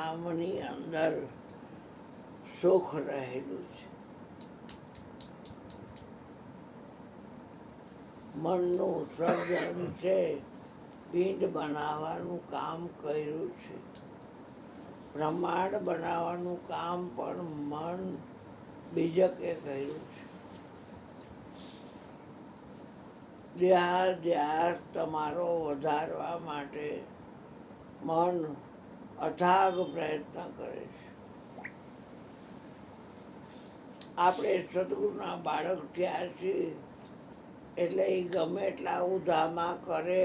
નામની અંદર સુખ રહેલું છે. મનનું સર્જન છે, પિંડ બનાવવાનું કામ કર્યું છે. બ્રહ્માંડ બનાવવાનું કામ પણ મન બીજકે કર્યું છે. દેહાધ્યાસ તમારો વધારવા માટે મન અથાગ પ્રયત્ન કરે છે. આપણે સદગુરુના બાળક થયા છીએ એટલે એ ગમે એટલા ઉધામા કરે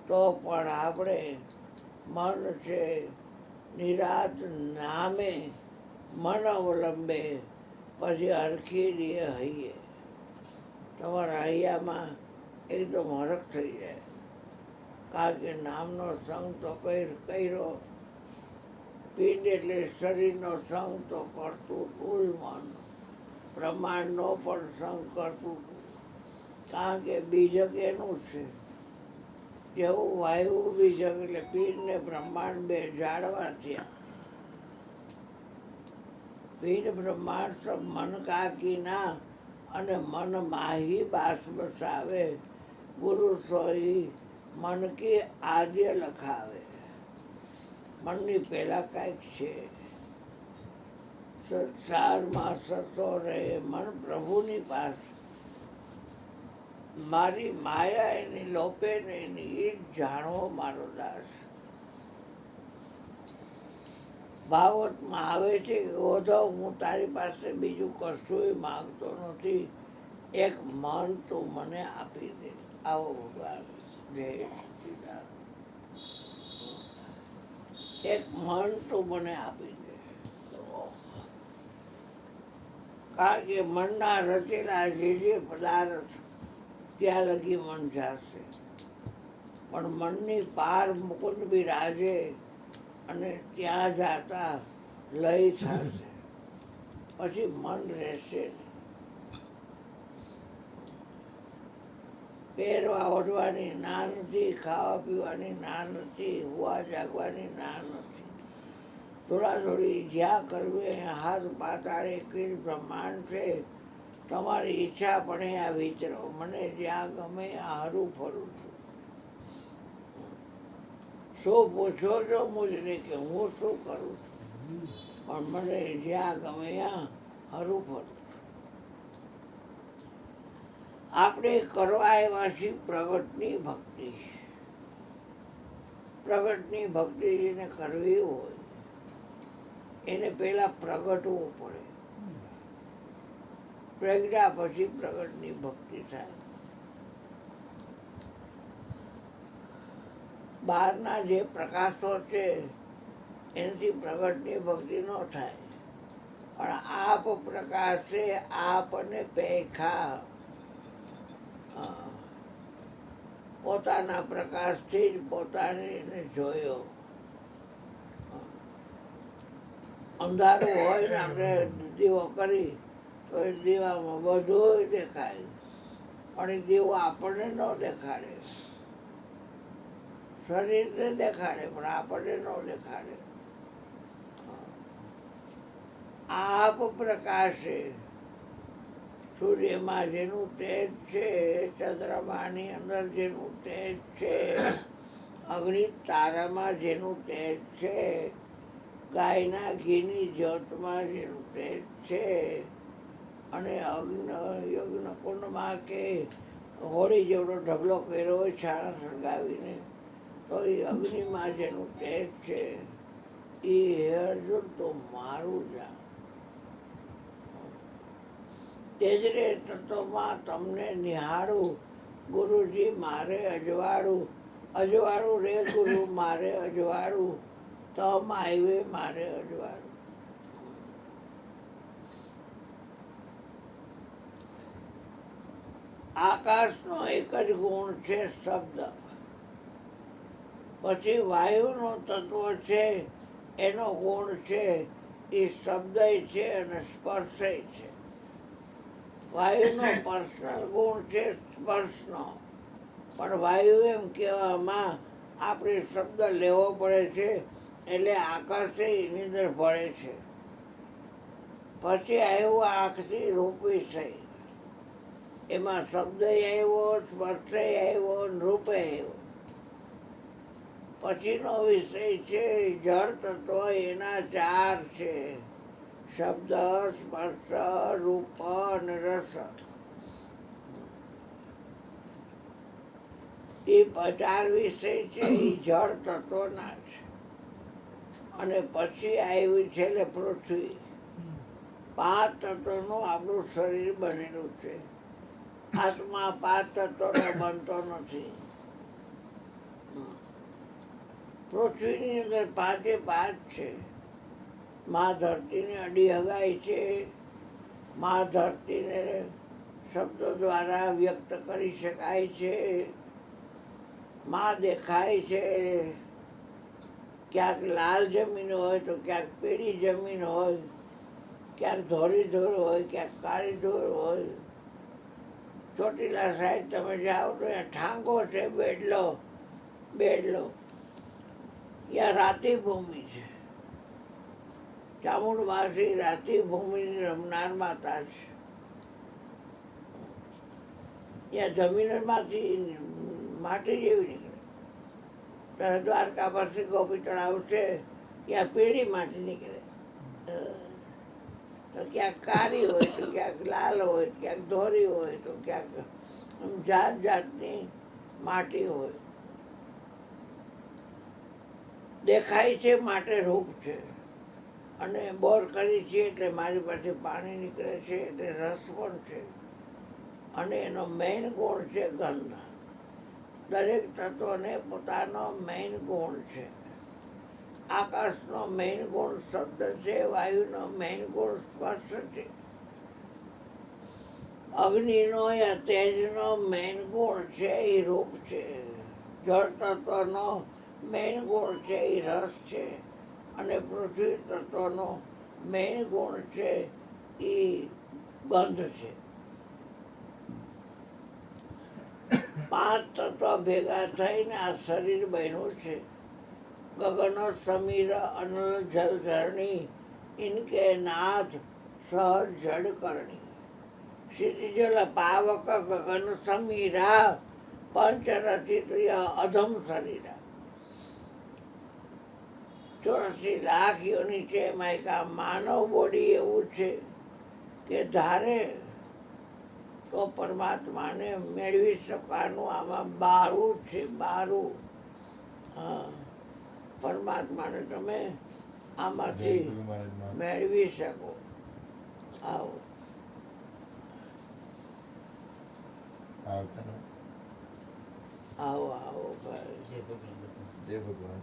તો પણ આપણે મન છે નિરાત નામે મન અવલંબે પછી હરખી રીતે હૈયે. તમારા હૈયામાં એકદમ હરખ થઈ જાય, કારણ કે નામનો સંગ તો કર્યો. પિંડ એટલે શરીરનો સંગ તો કરતું હતું મન, બ્રહ્માંડનો પણ સંગ કરતું હતું, કારણ કે બીજક એનું છે. જેવું વાયુ બીજક એટલે પિંડ ને બ્રહ્માંડ બે જાડવા થયા. પિંડ બ્રહ્માંડ સબ મન કાકીના અને મન માહી બાસ બસાવે. ગુરુ સોઈ મન કી આદ્ય લખાવે. મનની પહેલા કાંઈક છે. સંસારમાં સતો રહે મન પ્રભુની પાસે. મારી માયા એની લોપે નહીં, એ જાણવો મારો દાસ. ભાગવતમાં આવે છે કે ઓધવ હું તારી પાસે બીજું કશું માંગતો નથી, એક મન તું મને આપી દે. આવો ભગવાન જય સચિદાનંદ. એક મન તું મને આપી દે, કારણ કે મનના રચેલા જે પદાર્થ ત્યાં લગી મન જશે, પણ મનની પાર મુકુંદ બિરાજે અને ત્યાં જાતા લય થશે, પછી મન રહેશે નહીં. પહેરવા ઓઢવાની ના નથી, ખાવા પીવાની ના નથી, હુવા જાગવાની ના નથી. થોડા થોડી જ્યાં કરવી અહીંયા હાથ પાતાળે કીર બ્રહ્માંડ છે. તમારી ઈચ્છા પણ આ વિચરો, મને જ્યાં ગમે આ હરું ફરું છું. શું પૂછો છો મુજને કે હું શું કરું છું, પણ મને જ્યાં ગમે ત્યાં હરું ફરું. આપણે કરવા આવ્યા છીએ પ્રગટની ભક્તિ. પ્રગટની ભક્તિ જેને કરવી હોય એને પહેલા પ્રગટવું પડે. પ્રજ્ઞા પછી પ્રગટની ભક્તિ થાય. બહારના જે પ્રકાશો છે એનાથી પ્રગટની ભક્તિ ન થાય, પણ આપ પ્રકાશે આપને પેખા. પોતાના પ્રકાશથી જ પોતાને જોયો. અંધારું હોય ને આપણે દીવો કરી તો એ દીવામાં બધું દેખાય, પણ એ દીવો આપણને ન દેખાડે. શરીરને દેખાડે પણ આપણને ન દેખાડે. આપ પ્રકાશે. સૂર્યમાં જેનું તેજ છે, ચંદ્રમાની અંદર જેનું તેજ છે, અગ્નિ તારામાં જેનું તેજ છે, ગાયના ઘીની જ્યોતમાં જેનું તેજ છે, અને યજ્ઞ કુંડમાં કે હોળી જેવડો ઢગલો કર્યો હોય છાણા સળગાવીને, તો એ અગ્નિમાં જેનું તેજ છે એ અર્જુન તો મારું જાણ. તેજરે તત્વમાં તમને નિહાળું, ગુરુજી મારે અજવાળું. અજવાળું રે ગુરુ મારે અજવાળું, તમ આવ્યે મારે અજવાળું. આકાશનો એક જ ગુણ છે શબ્દ. પછી વાયુનો તત્વ છે એનો ગુણ છે એ શબ્દય છે અને સ્પર્શય છે. વાયુનો પર્સનલ ગુણ છે સ્પર્શનો, પણ વાયુ એમ કહેવામાં આપણે શબ્દ લેવો પડે છે એટલે આકાશ એની અંદર ભળે છે. પછી આવ્યું આંખથી રૂપ વિષય, એમાં શબ્દ આવ્યો, સ્પર્શ આવ્યો, રૂપે આવ્યો. પછીનો વિષય છે જળ તત્વ, એના 4 છે: શબ્દ, સ્પર્શ, રૂપ અને રસ. એ 4 વિષય છે એ જળ તત્વના છે. અને પછી આવ્યું છે એટલે પૃથ્વી. 5 તત્વનું આપણું શરીર બનેલું છે. આત્મા 5 તત્વનો બનતો નથી. પૃથ્વીની અંદર 5 છે. મા ધરતીને અડી હગાય છે. મા ધરતીને શબ્દો દ્વારા વ્યક્ત કરી શકાય છે. મા દેખાય છે. ક્યાંક લાલ જમીન હોય તો ક્યાંક પીળી જમીન હોય, ક્યાંક ધોળી ધૂળ હોય, ક્યાંક કાળી ધૂળ હોય. ચોટીલા સાઈડ તમે જાઓ તો ત્યાં ઠાંગો છે, બેડલો. ત્યાં રાતી ભૂમિ છે. ચામુંડમાસી રાતી ભૂમિની રમનાર માતા છે. ત્યાં જમીનમાંથી માટી જેવી નીકળે. દ્વારકા પાસે ગોપી તળાવ છે, ત્યાં પીળી માટી નીકળે. તો ક્યાંક કાળી હોય તો ક્યાંક લાલ હોય, ક્યાંક ધોરી હોય તો ક્યાંક જાત જાતની માટી હોય. દેખાય છે માટે રૂપ છે. અને બોર કરી છે એટલે મારી પાસે પાણી નીકળે છે, એટલે રસ પણ છે. અને એનો મેઇન ગુણ છે ગંધ. દરેક તત્વને પોતાનો મેઇન ગુણ છે. આકાશનો મેઇન ગુણ શબ્દ છે, વાયુનો મેઇન ગુણ સ્પર્શ છે, અગ્નિનો યા તેજનો મેઇન ગુણ છે એ રૂપ છે, જળ તત્વનો મેઇન ગુણ છે એ રસ છે, અને પૃથ્વી તત્વનો મેઇન ગુણ છે એ ગંધ છે. 5 તત્વ ભેગા થઈને આ શરીર બન્યું છે. ગગન સમીર અનલ જલ ધરણી, ઇનકે નાથ સહજ જડ કરણી. ક્ષિતિજલ પાવક ગગન સમીરા, પંચરથિત અધમ શરીરા. 84 લાખ યોની છે. એમાં એક આ માનવ બોડી એવું છે કે ધારે તો પરમાત્માને મેળવી શકવાનું આમાં બારું છે. બારું. હા, પરમાત્માને તમે આમાંથી મેળવી શકો. આવો આવો આવો ભાઈ. જય ભગવાન.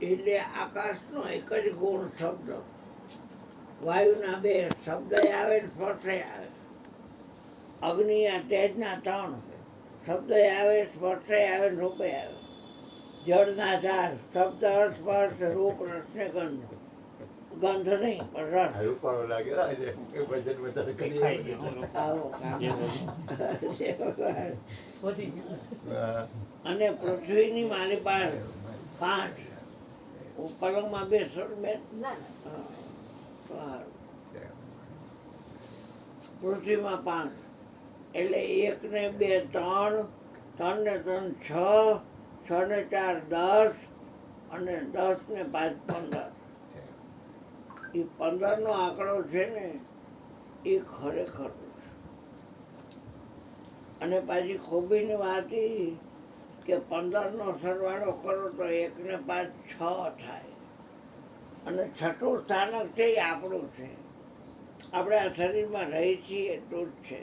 એટલે આકાશનો એક જ ગુણ શબ્દ. વાયુના 2 શબ્દ આવે, સ્પર્શ આવે. અગ્નિ આ તેજના 3 શબ્દ આવે, સ્પર્શ આવે, રૂપે આવે. જળના 4 શબ્દ, સ્પર્શ, રૂપ, રસ ને ગંધ. ગંધ નહીં પણ રસ. આવો અને પૃથ્વીની મારી પાસે 5. હું પલંગમાં બેસું પૃથ્વીમાં 5 એટલે 1 ને 2 3, 3 ને 3 6, 6 ને 4 10, અને 10 ને 5 15. એ 15નો આંકડો છે ને એ ખરેખર છે. અને પાછી ખૂબીની વાત એ કે 15નો સરવાળો કરો તો 1 ને 5 6 થાય. અને 6ઠું સ્થાનક છે એ આપણું છે. આપણે આ શરીરમાં રહી છીએ એટલું જ છે.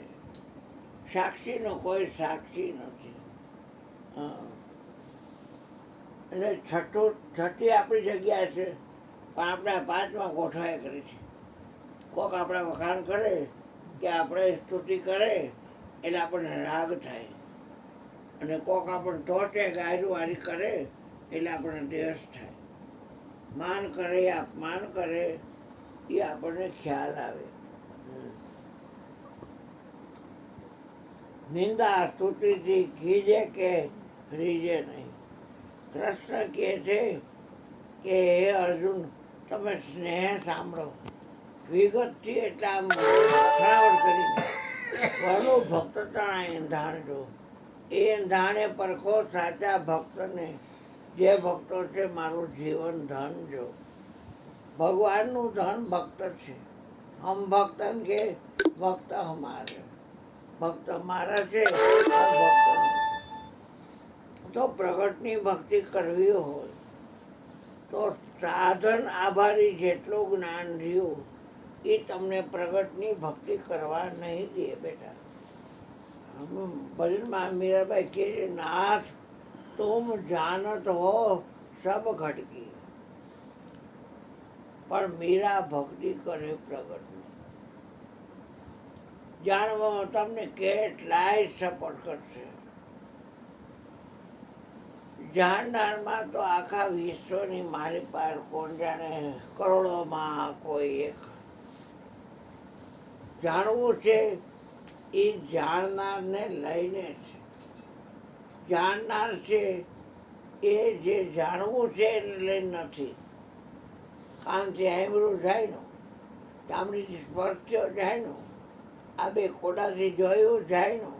સાક્ષીનો કોઈ સાક્ષી નથી. એટલે છઠ્ઠી આપણી જગ્યા છે, પણ આપણે આ પાંચમાં ગોઠવાયા કરી છે. કોક આપણા વખાણ કરે કે આપણે સ્તુતિ કરે એટલે આપણને રાગ થાય, અને કોક આપણને ટોચે ગાયરું વારી કરે એટલે આપણને દ્વેષ થાય. માન કરે અપમાન કરે એ આપણને ખ્યાલ આવે. નિંદા સ્તુતિથી ખીજે કે રીજે નહીં. કૃષ્ણ કહે છે કે હે અર્જુન, તમે સ્નેહ સાંભળો, વિગતથી એટલે આમ શ્રાવણ કરીને ઘણું ભક્ત તણા એંધાણ જો. એ એંધાણે પરખો સાચા ભક્તને, જે ભક્તો છે મારું જીવન ધન જો. ભગવાનનું ધન ભક્ત છે. હમ ભક્તન કે ભક્ત હમારે, ભક્ત મારા છે, હું ભક્ત નથી. તો પ્રગટની ભક્તિ કરવી હોય તો સાધન આભારી જેટલું જ્ઞાન રહ્યું એ તમને પ્રગટની ભક્તિ કરવા નહીં દે બેટા. ભજનમાં મીરાબાઈ કહે છે, નાથ તુમ જાનત હો સબ ઘટકી, પણ મીરા ભક્તિ કરે પ્રગટની. જાણવામાં તમને કેટલાય સપોર્ટ કરશે. જાણનારમાં તો આખા વિશ્વની મારી પાસે કોણ જાણે કરોડોમાં કોઈ એક. જાણવું છે એ જાણનારને લઈને છે. જાણનાર છે એ જે જાણવું છે એને લઈને નથી. કાનથી સાંભળ્યું જાયનું, ચામડીથી સ્પર્શ્યો જાયનું, આ બે કોડાથી જોયું જાયનું,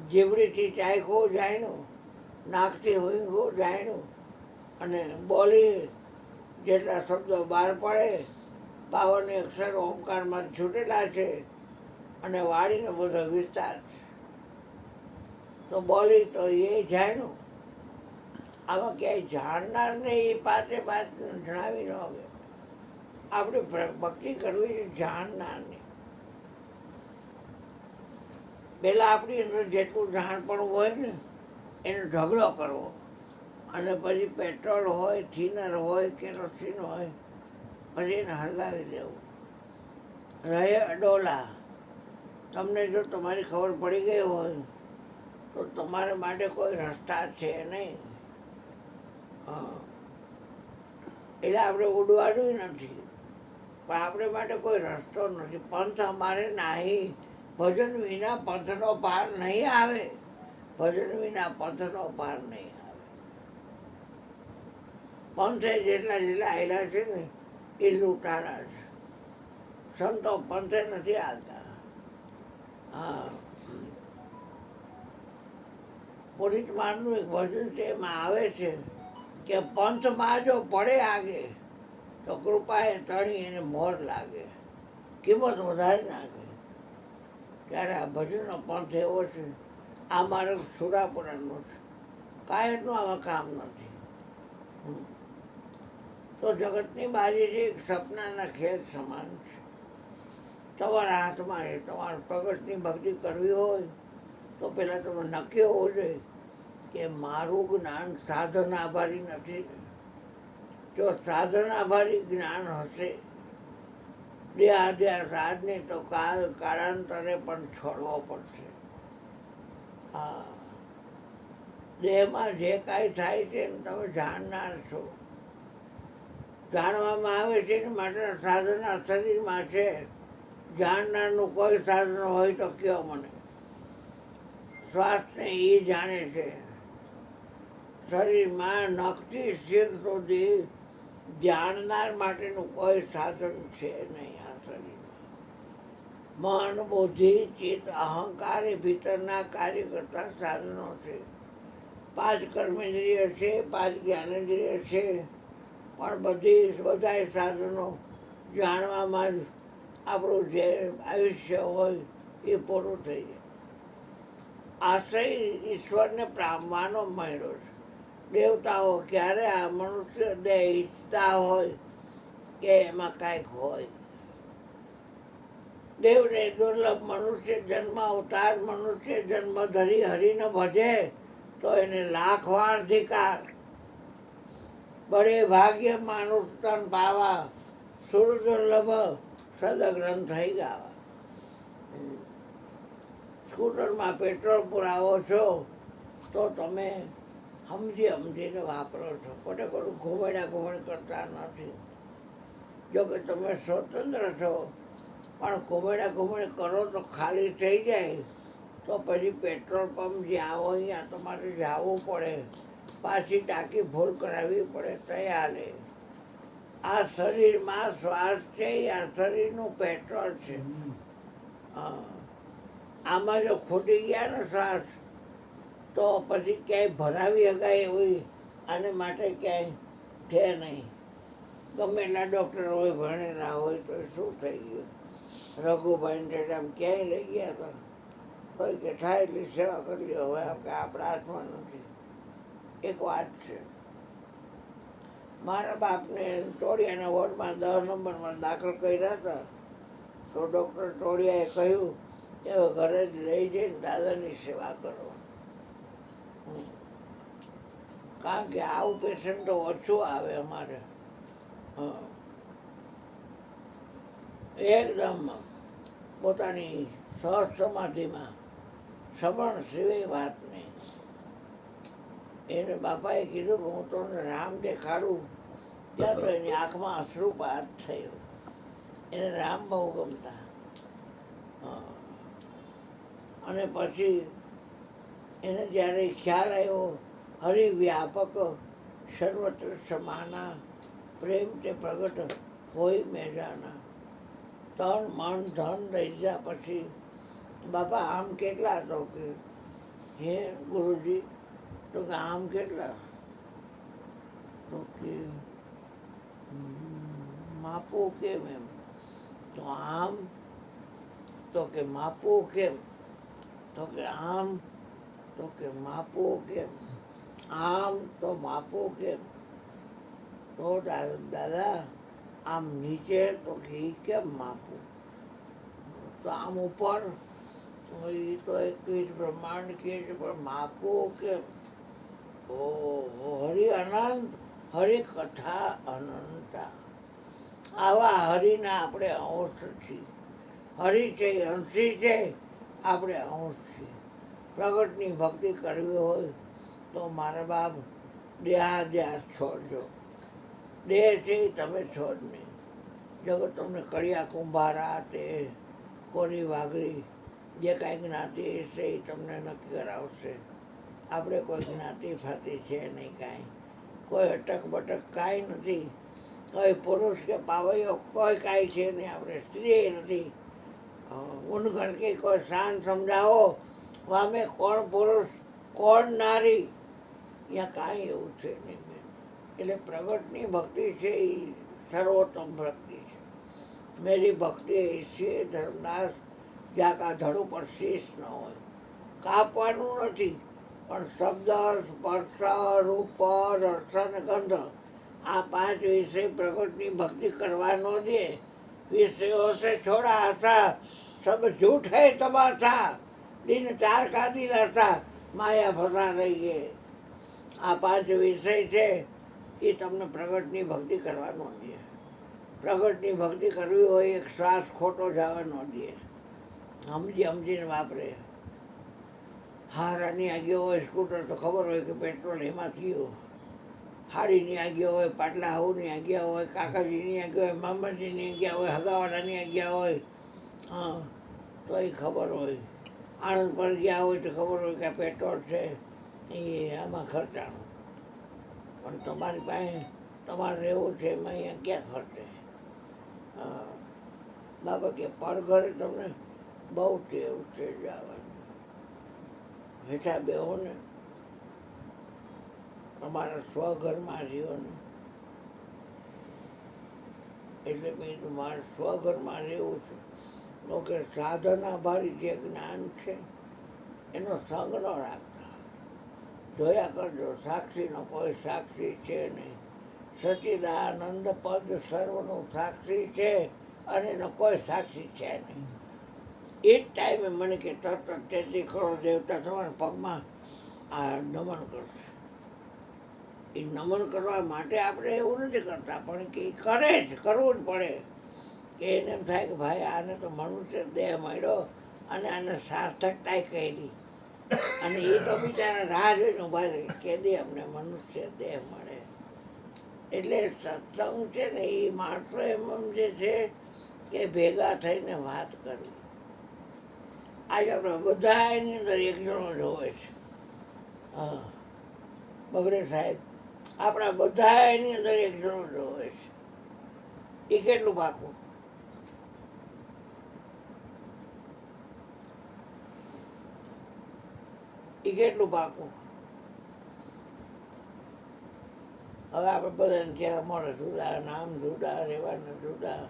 જીવડીથી ચાખ્યું જાયનું, નાકથી ઊંઘવું જાણ્યું, અને બોલી જેટલા શબ્દો બહાર પડે 52 અક્ષર ઓમકારમાં છૂટેલા છે, અને વાણીનો બધો વિસ્તાર છે. તો બોલી તો એ જાણ્યું. આમાં ક્યાંય જાણનારને એ પાંચે પાંચ જણાવી ન હવે. આપણે ભક્તિ કરવી છે જાણનારની. પહેલાં આપણી અંદર જેટલું જાણપણું હોય ને એનો ઢગલો કરવો, અને પછી પેટ્રોલ હોય, થિનર હોય, કેરોસીન હોય, પછી એને હળગાવી દેવું. રહે અડોલા. તમને જો તમારી ખબર પડી ગઈ હોય તો તમારા માટે કોઈ રસ્તા છે નહીં. એટલે આપણે ઉડવાનું નથી, પણ આપણે માટે કોઈ રસ્તો નથી. પંથ અમારે નહીં, ભજન વિના પંથનો પાર નહીં આવે. ભજન વિના પંથનો પાર નહીં આવે. પંથે જેટલા આવેલા છે ને એ લૂંટાણા છે. સંતો પંથે નથી આવતા. હા, પુરીત મારનું એક ભજન છે, એમાં આવે છે કે પંથમાં જો પડે આગે તો કૃપાએ તણી એને મોર લાગે, કિંમત વધારે નાખે. ત્યારે આ ભજનનો પંથ એવો છે. આ મારો સુરાપુરાનો છે, કાંઈનું આમાં કામ નથી. તો જગતની બાજી છે એક સપનાના ખેલ સમાન છે. તમારા હાથમાં એ તમારે પ્રગટની ભક્તિ કરવી હોય તો પહેલાં તમે નક્કી હોવું જોઈએ કે મારું જ્ઞાન સાધન આભારી નથી. જો સાધન આભારી જ્ઞાન હશે, દેહાધ્યાસને તો કાળાંતરે પણ છોડવો પડશે. હા, દેહમાં જે કાંઈ થાય છે ને તમે જાણનાર છો. જાણવામાં આવે છે ને માટે સાધન આ શરીરમાં છે. જાણનારનું કોઈ સાધન હોય તો કયો મને. શ્વાસને એ જાણે છે. શરીરમાં નખથી શીખ સુધી જાણનાર માટેનું કોઈ સાધન છે નહીં આ શરીરમાં. મન, બુદ્ધિ, ચિત્ત, અહંકાર એ ભીતરના કાર્ય કરતા સાધનો છે. 5 કર્મેન્દ્રિય છે, 5 જ્ઞાનેન્દ્રિય છે, પણ બધાય સાધનો જાણવામાં જ આપણું જે આયુષ્ય હોય એ પૂરું થઈ જાય. આશય ઈશ્વરને પામવાનો મળ્યો છે. દેવતાઓ ક્યારે આ મનુષ્ય દેહ ઈચ્છતા હોય કે એમાં કાંઈક હોય. દેવને દુર્લભ મનુષ્ય જન્મ અવતાર મનુષ્ય જન્મ ધરી હરિને ભજે તો એને લાખ વાર ધિકાર. બડે ભાગ્ય માનુષ તન પાવા સુરદુર્લભ સદગ્રંથ થઈ ગાવા. સ્કૂટરમાં પેટ્રોલ પુરાવો છો તો તમે સમજીને વાપરો છો, ખોટે ખોટું ઘુમણ કરતા નથી. જો કે તમે સ્વતંત્ર છો, પણ ઘુમણ કરો તો ખાલી થઈ જાય તો પછી પેટ્રોલ પંપ જ્યાં હોય ત્યાં તમારે જવું પડે, પાછી ટાંકી ફૂલ કરાવવી પડે તૈયાર. આ શરીરમાં શ્વાસ છે, આ શરીરનું પેટ્રોલ છે. હા, આમાં જો ખૂટી ગયા ને શ્વાસ તો પછી ક્યાંય ભરાવી શકાય એવી આને માટે ક્યાંય છે નહીં. ગમે એટલા ડૉક્ટર હોય, ભણેલા હોય તો શું થઈ ગયું. રઘુભાઈને ટેટામ ક્યાંય લઈ ગયા હતા તો કે થાય એટલી સેવા કરી લો. હવે આપણા હાથમાં નથી. એક વાત છે, મારા બાપને ટોળિયાના વોર્ડમાં 10 નંબરમાં દાખલ કર્યા હતા તો ડૉક્ટર ટોળિયાએ કહ્યું કે હવે ઘરે જ લઈ જઈને દાદાની સેવા કરો. કારણ કે આવું પેશન્ટ તો ઓછું આવે અમારે. એકદમ પોતાની સહજ સમાધિમાં સબળ સિવાય વાત નહીં. એને બાપાએ કીધું કે હું તમને રામ દેખાડું. ત્યાં તો એની આંખમાં અશ્રુપાત થયો. એને રામ બહુ ગમતા. અને પછી એને જ્યારે ખ્યાલ આવ્યો હરિવ્યાપક સર્વત્ર સમાના પ્રેમ તે પ્રગટ હોય મેજાના. તન મન ધન દઈ જા. પછી બાપા આમ કેટલા? તો કે હે ગુરુજી, તો કે આમ કેટલા? તો કે માપો કેમ? એમ તો આમ? તો કે માપો કેમ? તો કે આમ? તો કે માપો કેમ? આમ તો માપો કેમ? તો દાદા આમ નીચે? તો કે એ કેમ માપું? તો આમ ઉપર? તો એ તો 21 બ્રહ્માંડ કહે છે, પણ માપો કેમ? ઓહો, હરિ અનંત, હરિ કથા અનંતા. આવા હરિના આપણે અંશ છીએ. હરિ છે, અંશી છે, આપણે અંશ છીએ. પ્રગટની ભક્તિ કરવી હોય તો મારા બાપ દેહાદ્યાસ છોડજો. દેહ છે તમે છોડ નહીં. જગત તમને કડિયા કુંભારા તે કોરી વાઘરી જે કાંઈ જ્ઞાતિ હશે એ તમને નક્કી કરાવશે. આપણે કોઈ જ્ઞાતિ ફાતી છે નહીં, કાંઈ કોઈ અટક બટક કાંઈ નથી. કોઈ પુરુષ કે પાવૈયો કોઈ કાંઈ છે નહીં. આપણે સ્ત્રી નથી. ઉનઘર કે કોઈ શાન સમજાવો વામે કોણ પુરુષ કોણ નારી, ત્યાં કાંઈ એવું છે નહીં. એટલે પ્રગટની ભક્તિ છે એ સર્વોત્તમ ભક્તિ છે. મેરી ભક્તિ એસી ધર્મદાસ જ્યાં કા ધડ ઉપર શીશ ન હોય. કાપવાનું નથી, પણ શબ્દ, સ્પર્શ, રૂપ, રસ અને ગંધ આ 5 વિષય પ્રગટની ભક્તિ કરવા ન દે. વિષયો સે છોડા આશા સબ झूठ है तमाशा दिन 4 का दिल ऐसा માયા ફસા રહી ગઈ. આ 5 વિષય છે એ તમને પ્રગટની ભક્તિ કરવા ન દે. પ્રગટની ભક્તિ કરવી હોય એક શ્વાસ ખોટો જવા ન દે. સમજીને વાપરે. હારાની આગળ હોય સ્કૂટર તો ખબર હોય કે પેટ્રોલ એમાં થયું. હાડીની આગળ હોય, પાટલા હાઉની આગળ હોય, કાકાજીની આગળ હોય, મામાજીની આગળ હોય, હગાવાલાની આગળ હોય, હા તો એ ખબર હોય. આણંદ પર ગયા હોય તો ખબર હોય કે આ પેટ્રોલ છે એ આમાં ખર્ચાણું. પણ તમારી પાસે તમારે રહેવું છે એમાં અહીંયા ક્યાં ખર્ચે? બાબા કે પડઘરે તમને બહુ ટેવ છે જવાની. હેઠા બેહો ને, તમારા સ્વઘરમાં રહ્યો ને. એટલે મેં તમારે સ્વઘરમાં રહેવું છે. લોકો સાધના ભારી જે જ્ઞાન છે એનો સંગ ન રાખતા. જોયા કરજો, સાક્ષીનો કોઈ સાક્ષી છે નહીં. સચિદાનંદ પદ સર્વનું સાક્ષી છે અને એનો કોઈ સાક્ષી છે નહીં. એ જ ટાઈમે મને કે તરત 33 કરોડ દેવતા તમારા પગમાં આ નમન કરશે. એ નમન કરવા માટે આપણે એવું નથી કરતા પણ કે ઈ કરે જ કરવું જ પડે કે એને એમ થાય કે ભાઈ આને તો મનુષ્ય દેહ મળ્યો અને આને સાર્થકતા કરી અને એ તો બિચારા રાહ જોઈને ઊભા છે કે દે અમને મનુષ્ય દેહ મળે. એટલે સત્સંગ છે ને એ માણસો એમ સમજે છે કે ભેગા થઈને વાત કરવી. આજે આપણે બધા એની અંદર એક જણો જ હોય છે. હા બગડે સાહેબ, આપણા બધા એની અંદર એક જણો જ હોય છે. એ કેટલું પાકું? એ કેટલું પાકું? હવે આપણે બધાને ક્યારે મળે જુદા, નામ જુદા, રહેવાના જુદા,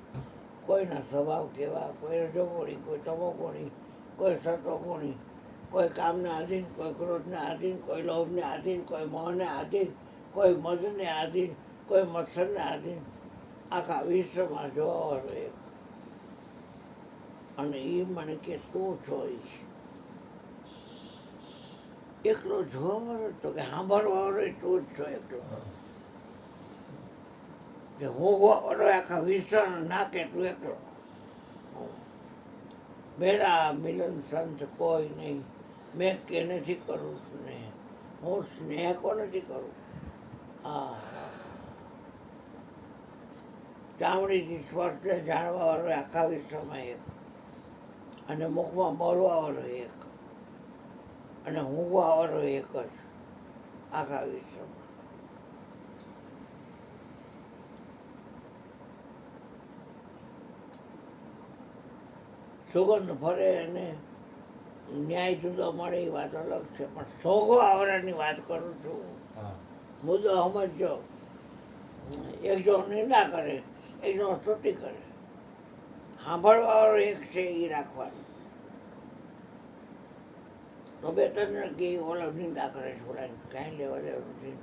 કોઈના સ્વભાવ કેવા, કોઈ રજોગુણી, કોઈ તમોગુણી, કોઈ સતોગુણી, કોઈ કામને આધીન, કોઈ ક્રોધને આધીન, કોઈ લોભને આધીન, કોઈ મોહને આધીન, કોઈ મદને આધીન, કોઈ મત્સરને આધીન, આખા વિશ્વમાં જોવાવાળો એક. અને એ મને કે તું છો ઈ. એકલો જોવાવાળો તો કે સાંભળવાવાળો તું જ છો એકલો. કે હોગવાવાળો આખા વિશ્વનો નાકે તું એકલો. મેરા મિલન સંત કોઈ નહીં, મેં કે નથી કરું સ્નેહ, હું સ્નેહ કો નથી કરું. હા ચામડીથી સ્પર્શને જાણવાવાળો આખા વિશ્વમાં એક, અને મુખમાં બોલવાવાળો એક, અને ઊંઘવાવાળો એક જ આખા વિશ્વમાં. સુગંધ ફરે અને ન્યાય જુદો મળે એ વાત અલગ છે, પણ સોગો આવરાની વાત કરું છું. હા મુદ્દો સમજો. એક જો નિંદા કરે, એક જો સ્તુતિ કરે, સાંભળવાવાળો એક છે એ રાખવાનું. તો બે ત્રણ કે ઓલો નિંદા કરે છે, ઓલાની કાંઈ લેવા દેવાનું નથી.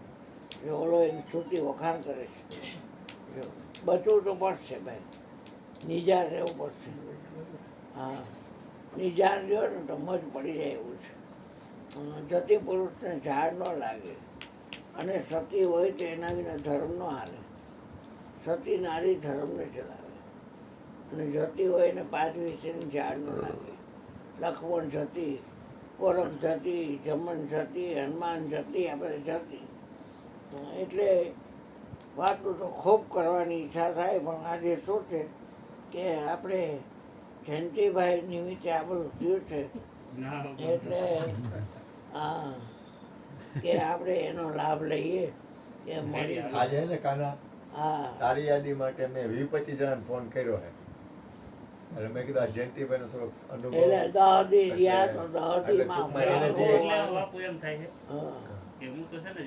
જો ઓલો એની સ્તુતિ વખાણ કરે છે, જો બચવું તો પડશે ભાઈ, નિજાર રહેવું પડશે. હા નિજાર રહ્યો ને તો મજ પડી જાય એવું છે. જતી પુરુષને ઝાડ ન લાગે, અને સતી હોય તો એના વિના ધર્મ ન હાલે. સતી નારી ધર્મને ચલાવે, અને જતી હોય ને પાંચ વિશેની ઝાડ ન લાગે. લક્ષ્મણ જતી, કોરખ જતી, જમન જતી, હનુમાન જતી, આપણે જતી. એટલે વાતું તો ખૂબ કરવાની ઈચ્છા થાય, પણ આજે શું છે કે આપણે જયંતિભાઈ નિમિત્તે આ બધું થયું છે, એટલે હા કે આપણે એનો લાભ લઈએ કે મળી આજે હે ને કાના હા તારી યાદી માટે મેં 20-25 જણાને ફોન કર્યો છે. એટલે મેં કીધું આ જયંતિભાઈનો થોડોક અનુભવ એટલે દહદી રહ્યા તો એટલે દહદીમાં ટૂંકમાં એને જે હા એમ થાય છે કે હું તો છે ને